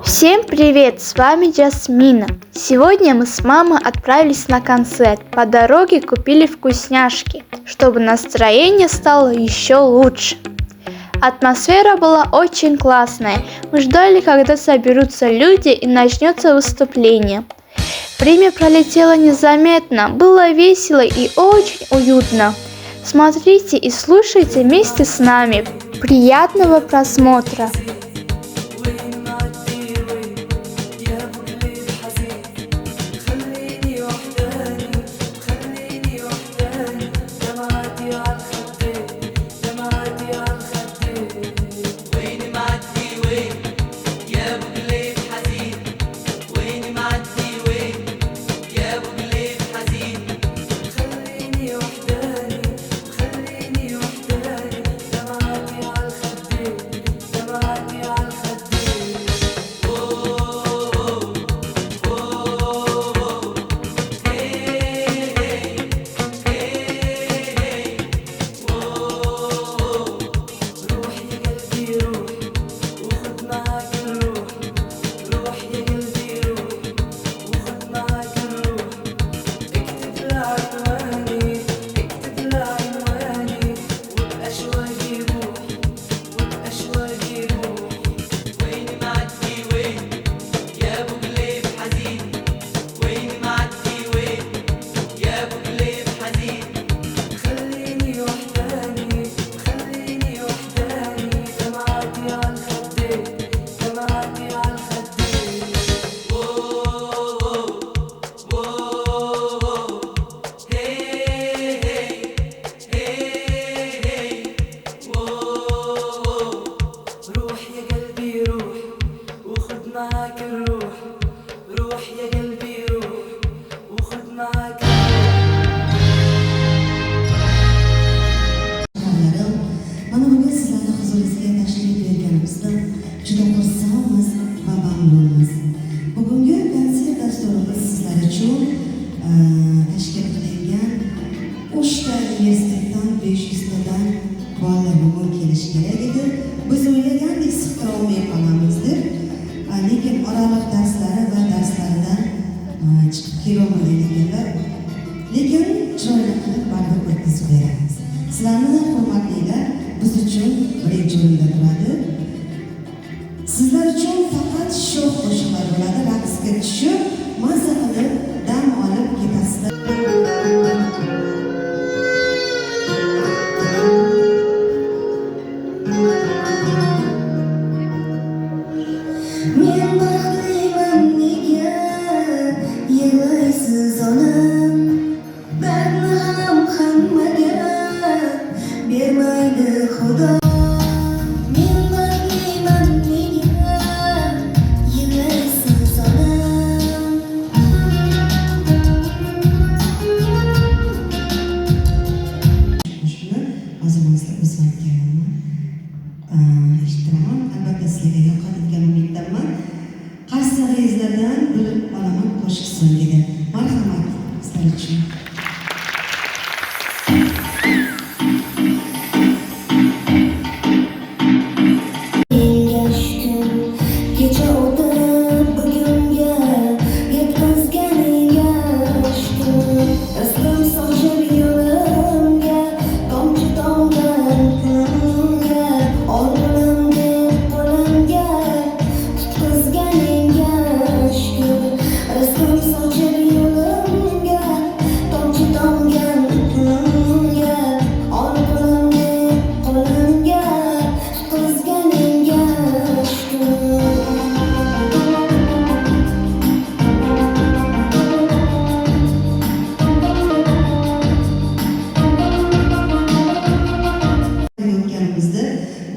Всем привет, с вами Жасмина. Сегодня мы с мамой отправились на концерт. По дороге купили вкусняшки, чтобы настроение стало еще лучше. Атмосфера была очень классная. Мы ждали, когда соберутся люди и начнется выступление. Время пролетело незаметно, было весело и очень уютно. Смотрите и слушайте вместе с нами. Приятного просмотра! Bugungi konsert dasturimiz sizlar uchun tashkil qilingan 3 ta universitetdan 500 tadan bolalar bugun kelishi kerak edi. Biz o'ylagandik sixda olmay qolamizdir. Lekin oraliq darslari va darslaridan chiqib kelolmagan ekanlar. Lekin chiroyli qilib barvaqt o'tkazib beramiz. Sizlarni hurmatlilar biz uchun birinchi o'rinda turadi. Sizlar uchun faqat sho'x qo'shiqlar bo'ladi. Raqsga tushib, mazza qilib, dam olib ketasizlar. Men baxtliman nega yig'laysiz onam, dardni ham hammaga bermaydi Xudo. Qarsag'ingizlardan bilib olaman qo'shiqsin dedi. Marhamat sizlar uchun.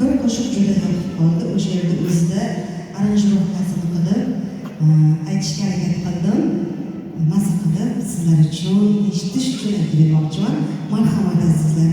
Bir qo'shiq juda yoqib qoldi. O'sha yerda o'zida aranjirovkasini qilib, aytishga harakat qildim. Mazza qilib sizlar uchun eshitish uchun aytib bermoqchiman. Marhamat azizlar.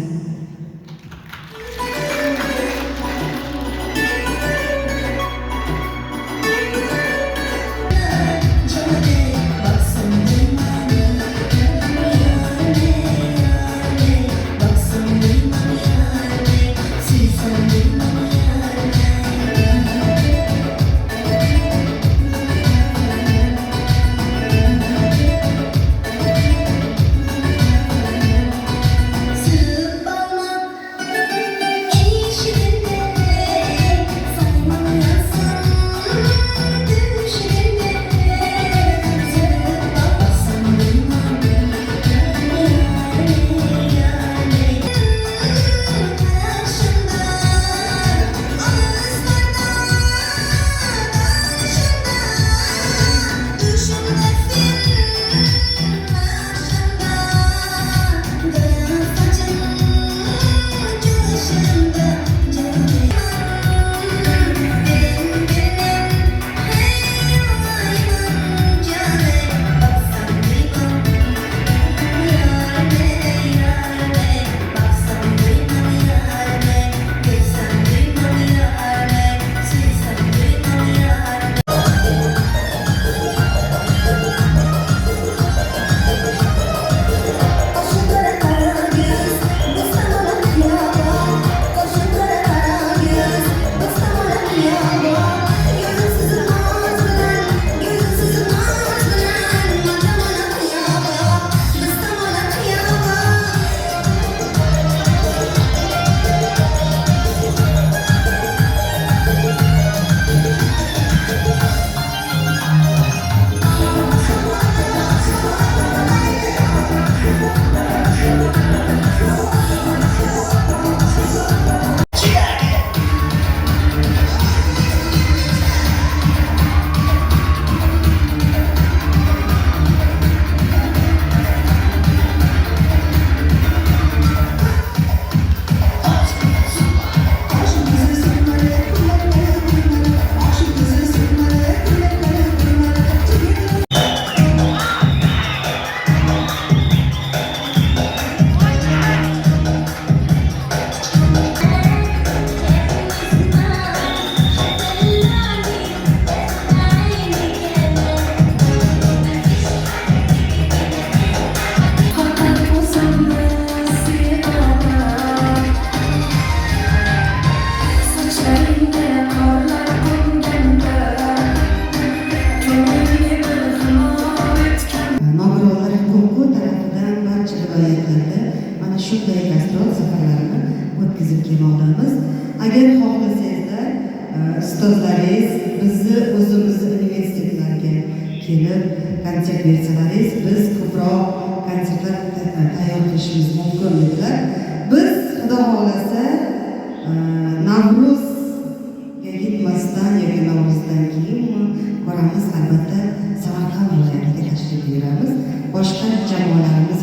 ustozlaringiz bizni o'zimizni universitetlarga kelib konsert bersalaringiz biz ko'proq konsertlar tayyor qilishimiz mumkin dedilar. Biz xudo xohlasa Navro'zga yetmasdan yoki Navro'zdan keyin ko'ramiz, albatta Samarqand viloyatiga tashrif buyuramiz. Boshqa jamoalarimiz